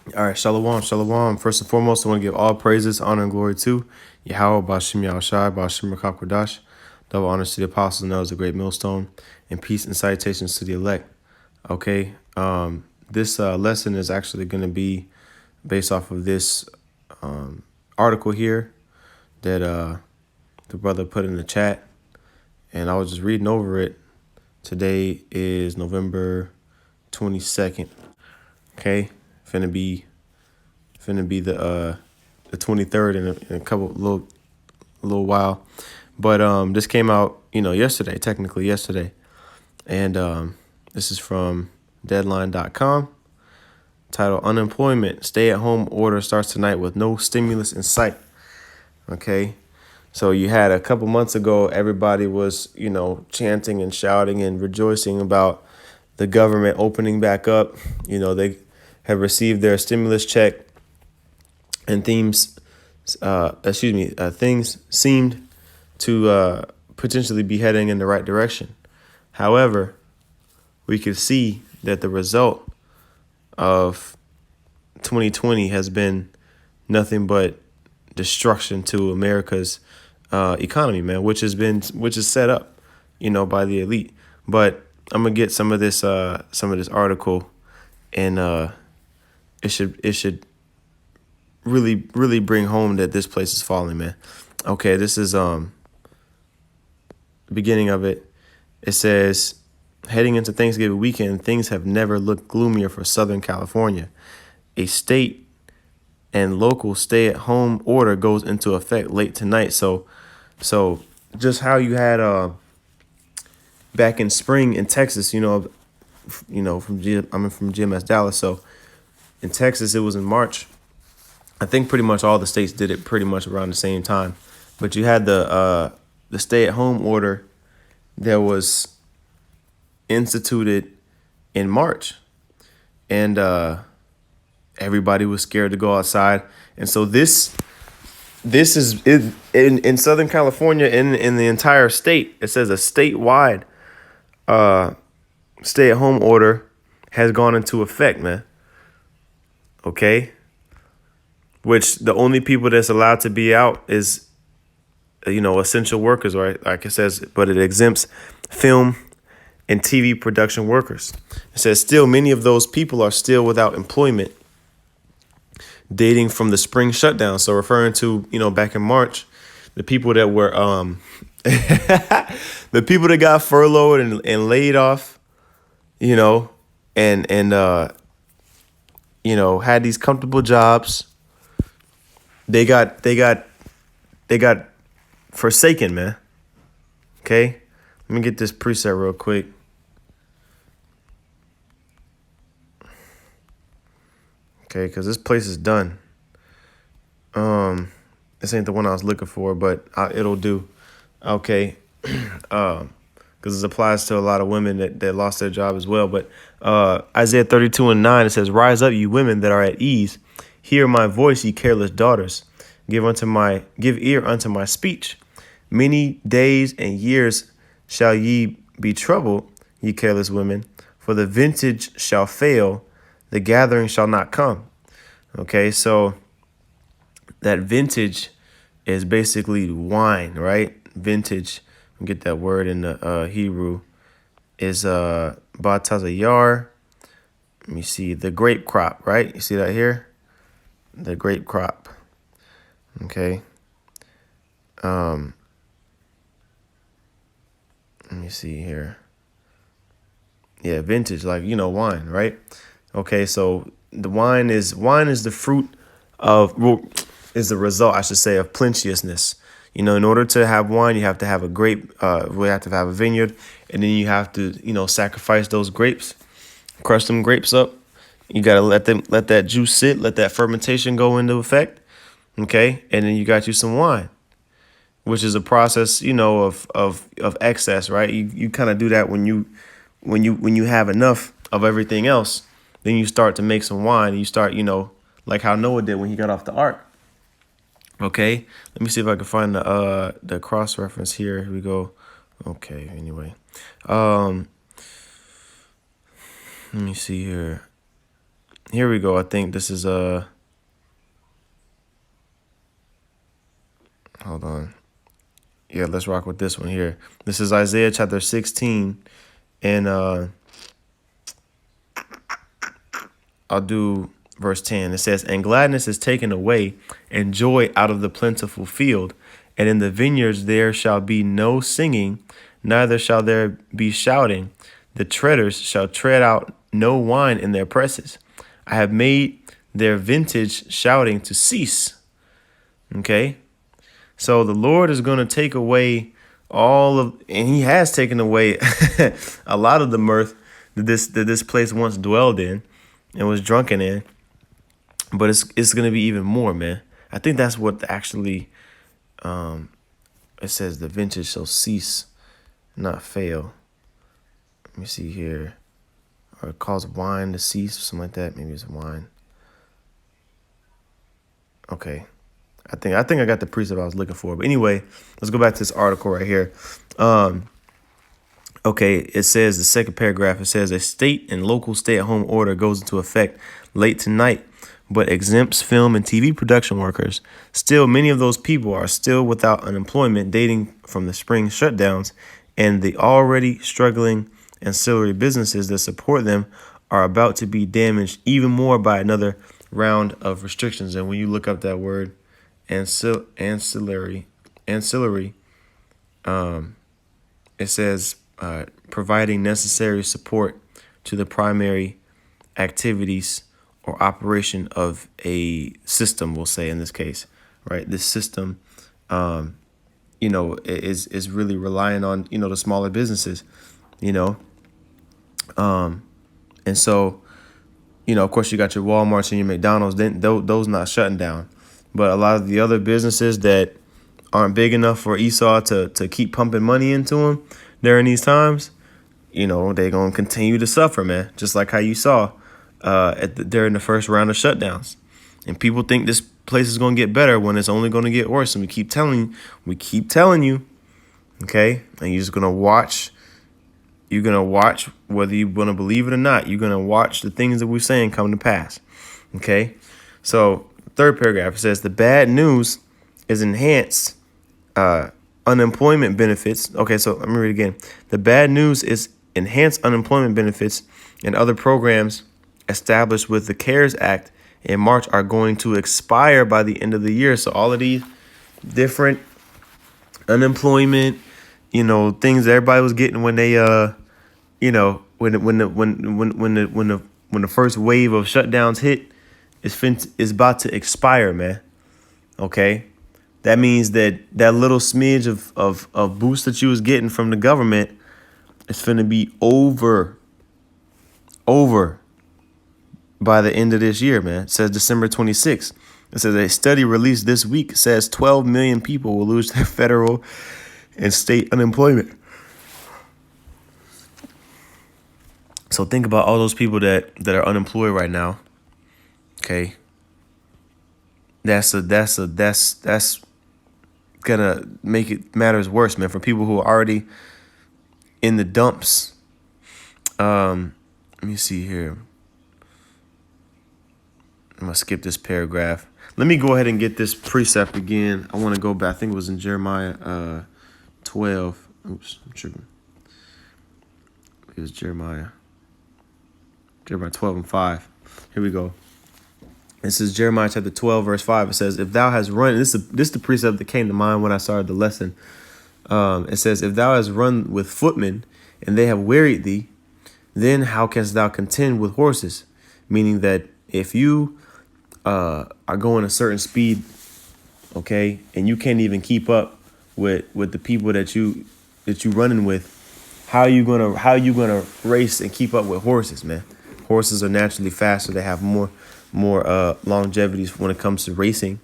All right, shalom, shalom. First and foremost, I want to give all praises, honor, and glory to Yahweh, Bashim Yahushai, Bashim Rakakwadash. Double honors to the apostles, and that was a great millstone, and peace and salutations to the elect. Okay, this lesson is actually going to be based off of this article here that the brother put in the chat, and I was just reading over it. Today is November 22nd. Okay, finna be the 23rd in a couple little while, but this came out yesterday, technically yesterday, and this is from Deadline.com. Title: Unemployment stay-at-home order starts tonight with no stimulus in sight. Okay, so you had a couple months ago, everybody was chanting and shouting and rejoicing about the government opening back up. They have received their stimulus check, and things seemed to potentially be heading in the right direction. However, we could see that the result of 2020 has been nothing but destruction to America's economy, man, which is set up, by the elite. But I'm gonna get some of this article, and it should really bring home that this place is falling, man. Okay, this is the beginning of it. It says, heading into Thanksgiving weekend, things have never looked gloomier for Southern California. A state and local stay-at-home order goes into effect late tonight. So just how you had back in spring in Texas, I'm from GMS Dallas. So in Texas, it was in March. I think pretty much all the states did it pretty much around the same time. But you had the stay-at-home order that was instituted in March, and everybody was scared to go outside. And so this is in Southern California, in the entire state. It says a statewide stay-at-home order has gone into effect, man. Okay, which the only people that's allowed to be out is essential workers, right? Like it says, but it exempts film and TV production workers. It says still many of those people are still without employment, dating from the spring shutdown. So referring to, back in March, the people that were the people that got furloughed and laid off, and had these comfortable jobs. They got forsaken, man. Okay, let me get this preset real quick. Okay, because this place is done. This ain't the one I was looking for, but it'll do. Okay, because it applies to a lot of women that lost their job as well. But Isaiah 32:9, it says, "Rise up, you women that are at ease. Hear my voice, ye careless daughters. Give ear unto my speech. Many days and years shall ye be troubled, ye careless women, for the vintage shall fail, the gathering shall not come." Okay, so that vintage is basically wine, right? Vintage, get that word in the Hebrew, is batazayar. Let me see, the grape crop, right? You see that here? The grape crop. Okay. Let me see here. Yeah, vintage, like wine, right? Okay, so the wine is the fruit of, is the result, I should say, of plenteousness. In order to have wine, you have to have a grape. We have to have a vineyard, and then you have to sacrifice those grapes, crush them grapes up. You gotta let that juice sit, let that fermentation go into effect. Okay, and then you got you some wine, which is a process, of excess, right? You kind of do that when you have enough of everything else. Then you start to make some wine. And you start, like how Noah did when he got off the ark. Okay, let me see if I can find the cross reference here. Here we go. Okay, anyway, let me see here. here we go. I think this is hold on. Yeah, let's rock with this one here. This is Isaiah chapter 16, and I'll do verse 10. It says, "And gladness is taken away, and joy out of the plentiful field, and in the vineyards there shall be no singing, neither shall there be shouting. The treaders shall tread out no wine in their presses. I have made their vintage shouting to cease." Okay? So the Lord is going to take away and he has taken away a lot of the mirth that this place once dwelled in and was drunken in. But it's going to be even more, man. I think that's what actually it says, the vintage shall cease, not fail. Let me see here. Or it calls wine to cease, something like that. Maybe it's wine. Okay. I think I got the precept I was looking for. But anyway, let's go back to this article right here. Okay, it says, the second paragraph, it says, a state and local stay-at-home order goes into effect late tonight, but exempts film and TV production workers. Still, many of those people are still without unemployment dating from the spring shutdowns, and the already struggling ancillary businesses that support them are about to be damaged even more by another round of restrictions. And when you look up that word, ancillary, it says providing necessary support to the primary activities or operation of a system, we'll say in this case, right? This system, is really relying on, the smaller businesses, and so, of course you got your Walmarts and your McDonald's, then those not shutting down. But a lot of the other businesses that aren't big enough for Esau to keep pumping money into them during these times, they're going to continue to suffer, man. Just like how you saw during the first round of shutdowns. And people think this place is going to get better when it's only going to get worse. And we keep telling you, okay? And you're just going to watch. You're going to watch whether you want to believe it or not. You're going to watch the things that we're saying come to pass, okay? So third paragraph, it says, the bad news is enhanced unemployment benefits. Okay, so let me read it again. The bad news is enhanced unemployment benefits and other programs established with the CARES Act in March are going to expire by the end of the year. So all of these different unemployment, things that everybody was getting when they, when the first wave of shutdowns hit, is about to expire, man. Okay, that means that little smidge of boost that you was getting from the government is finna be over by the end of this year, man. It says December 26th. It says a study released this week says 12 million people will lose their federal and state unemployment. So think about all those people that are unemployed right now. Okay. That's gonna make it matters worse, man, for people who are already in the dumps. Let me see here. I'm gonna skip this paragraph. Let me go ahead and get this precept again. I want to go back. I think it was in Jeremiah 12. Oops, I'm tripping. It was Jeremiah 12 and 5. Here we go. This is Jeremiah chapter 12, verse 5. It says, if thou hast run, this is the precept that came to mind when I started the lesson. It says, if thou hast run with footmen, and they have wearied thee, then how canst thou contend with horses? Meaning that if you are going a certain speed, okay, and you can't even keep up with the people that you running with, how you gonna race and keep up with horses, man? Horses are naturally faster. They have more longevity when it comes to racing.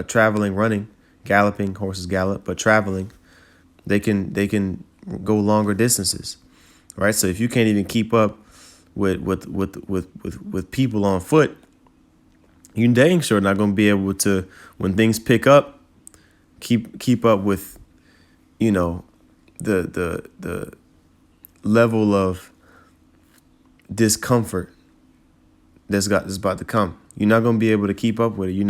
Traveling, running, galloping. Horses gallop, but traveling, they can go longer distances, right? So if you can't even keep up with people on foot, you dang sure not going to be able to, when things pick up, keep up with, the level of discomfort that's about to come. You're not going to be able to keep up with it. You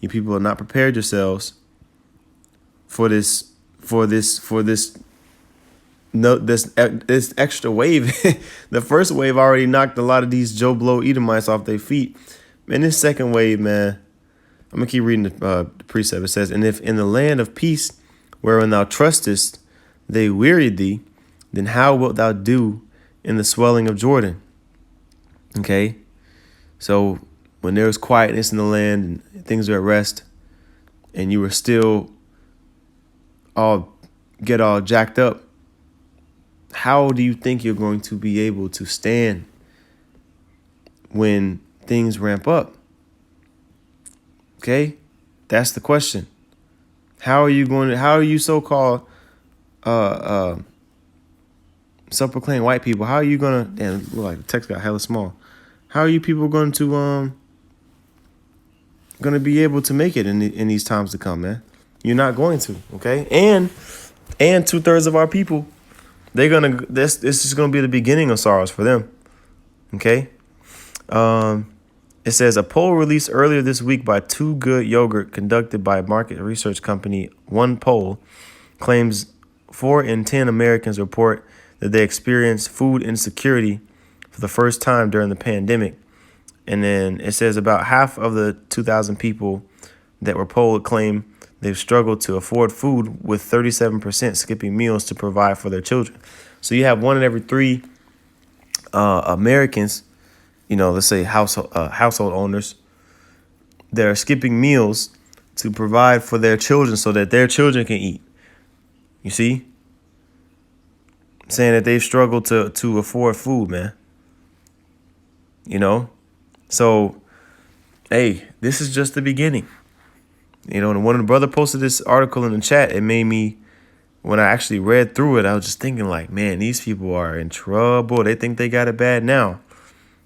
people are not prepared yourselves for this no this extra wave. The first wave already knocked a lot of these Joe Blow Edomites off their feet. Man, this second wave, man, I'm gonna keep reading the precept. It says, "And if in the land of peace, wherein thou trustest, they wearied thee, then how wilt thou do in the swelling of Jordan?" Okay, so when there was quietness in the land and things were at rest, and you were still all jacked up, how do you think you're going to be able to stand when things ramp up? Okay, that's the question. How are you so-called self-proclaimed white people? How are you gonna? Damn, look like the text got hella small. How are you people going to be able to make it in these times to come, man? You're not going to. Okay, and 2/3 of our people, this is gonna be the beginning of sorrows for them. Okay. It says a poll released earlier this week by Too Good Yogurt, conducted by market research company One Poll, claims 4 in 10 Americans report that they experienced food insecurity for the first time during the pandemic. And then it says about half of the 2,000 people that were polled claim they've struggled to afford food, with 37% skipping meals to provide for their children. So you have 1 in every 3 Americans, let's say household owners, that are skipping meals to provide for their children so that their children can eat. You see? Saying that they've struggled to afford food, man. So, hey, this is just the beginning. And when the brother posted this article in the chat, it made me, when I actually read through it, I was just thinking like, man, these people are in trouble. They think they got it bad now.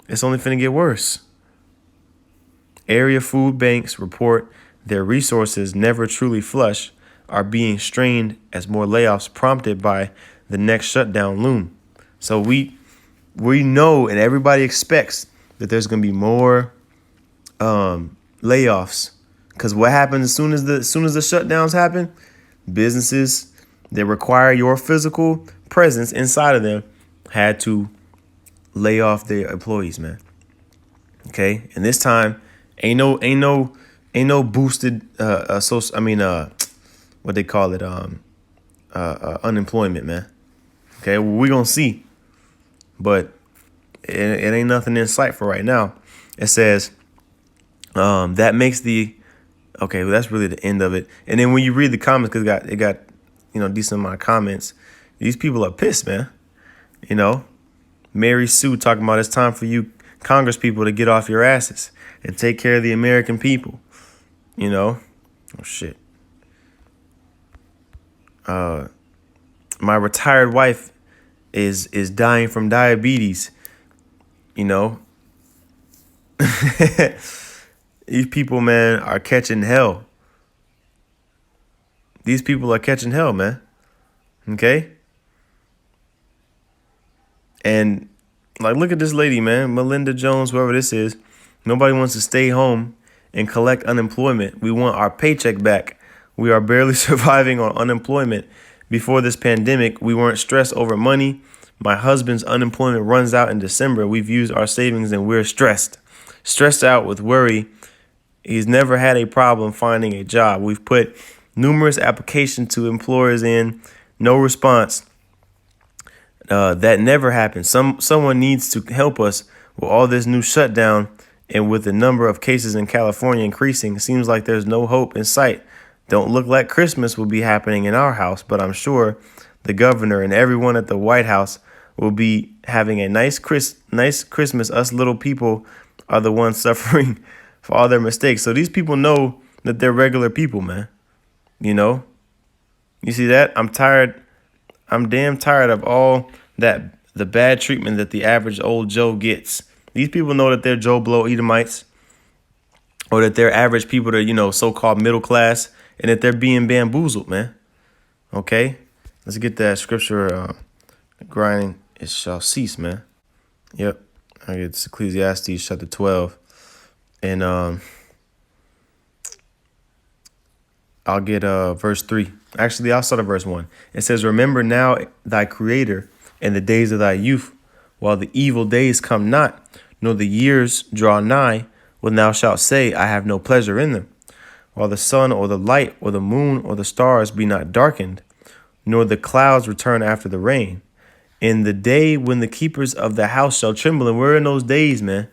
It's only finna get worse. Area food banks report their resources, never truly flush, are being strained as more layoffs prompted by the next shutdown loom. So we know, and everybody expects, that there's gonna be more layoffs. Because what happens as soon as the shutdowns happen, businesses that require your physical presence inside of them had to lay off their employees, man. Okay, and this time ain't no boosted what they call it, unemployment, man. Okay, well, we gonna see, but it ain't nothing in sight for right now. It says that makes the okay. Well, that's really the end of it. And then when you read the comments, because it got decent amount of comments, these people are pissed, man. Mary Sue talking about it's time for you Congress people to get off your asses and take care of the American people. Oh shit. My retired wife is dying from diabetes. These people, man, are catching hell. These people are catching hell, man. Okay? And look at this lady, man, Melinda Jones, whoever this is. Nobody wants to stay home and collect unemployment. We want our paycheck back. We are barely surviving on unemployment. Before this pandemic, we weren't stressed over money. My husband's unemployment runs out in December. We've used our savings and we're stressed out with worry. He's never had a problem finding a job. We've put numerous applications to employers in, no response. That never happened. Someone needs to help us with all this new shutdown, and with the number of cases in California increasing, it seems like there's no hope in sight. Don't look like Christmas will be happening in our house, but I'm sure the governor and everyone at the White House will be having a nice Christmas. Us little people are the ones suffering for all their mistakes. So these people know that they're regular people, man. You see that? I'm tired. I'm damn tired of all the bad treatment that the average old Joe gets. These people know that they're Joe Blow Edomites, or that they're average people that are, so-called middle class, and that they're being bamboozled, man. Okay? Let's get that scripture. Grinding, it shall cease, man. Yep. It's Ecclesiastes chapter 12. And I'll get verse 3. Actually, I'll start at verse 1. It says, remember now thy creator in the days of thy youth, while the evil days come not, nor the years draw nigh, when thou shalt say, I have no pleasure in them. While the sun or the light or the moon or the stars be not darkened, nor the clouds return after the rain. In the day when the keepers of the house shall tremble. And we're in those days, man.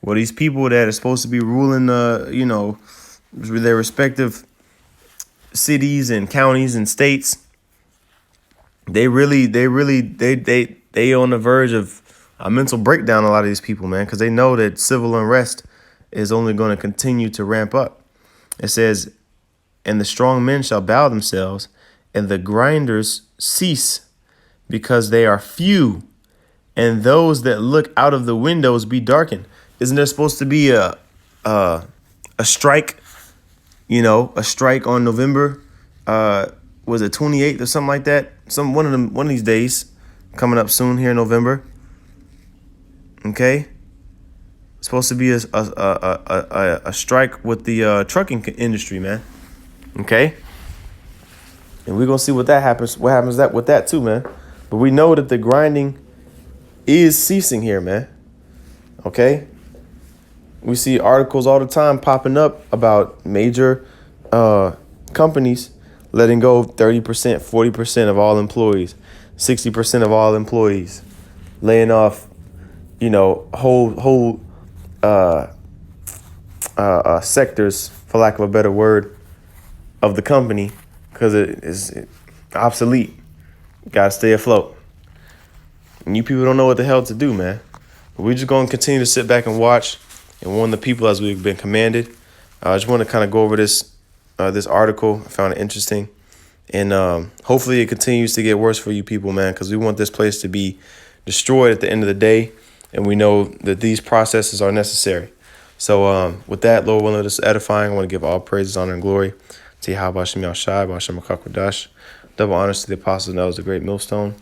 Well, these people that are supposed to be ruling, their respective cities and counties and states, they on the verge of a mental breakdown. A lot of these people, man, because they know that civil unrest is only going to continue to ramp up. It says, and the strong men shall bow themselves, and the grinders cease, because they are few, and those that look out of the windows be darkened. Isn't there supposed to be a strike? A strike on November, was it 28th or something like that? One of these days coming up soon here in November. Okay, it's supposed to be a strike with the trucking industry, man. Okay, and we're gonna see what happens with that too, man. But we know that the grinding is ceasing here, man. Okay. We see articles all the time popping up about major companies letting go 30%, 40% of all employees, 60% of all employees, laying off, whole sectors, for lack of a better word, of the company because it is obsolete. Got to stay afloat. And you people don't know what the hell to do, man. But we're just going to continue to sit back and watch and warn the people as we've been commanded. I just want to kind of go over this article. I found it interesting. And hopefully it continues to get worse for you people, man, because we want this place to be destroyed at the end of the day. And we know that these processes are necessary. So with that, Lord willing, this is edifying. I want to give all praises, honor, and glory to Yahweh Hashem Yahshai, Hashem HaKakwadash. Double honors to the apostles and elders, the great millstone,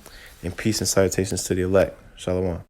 and peace and salutations to the elect. Shalom.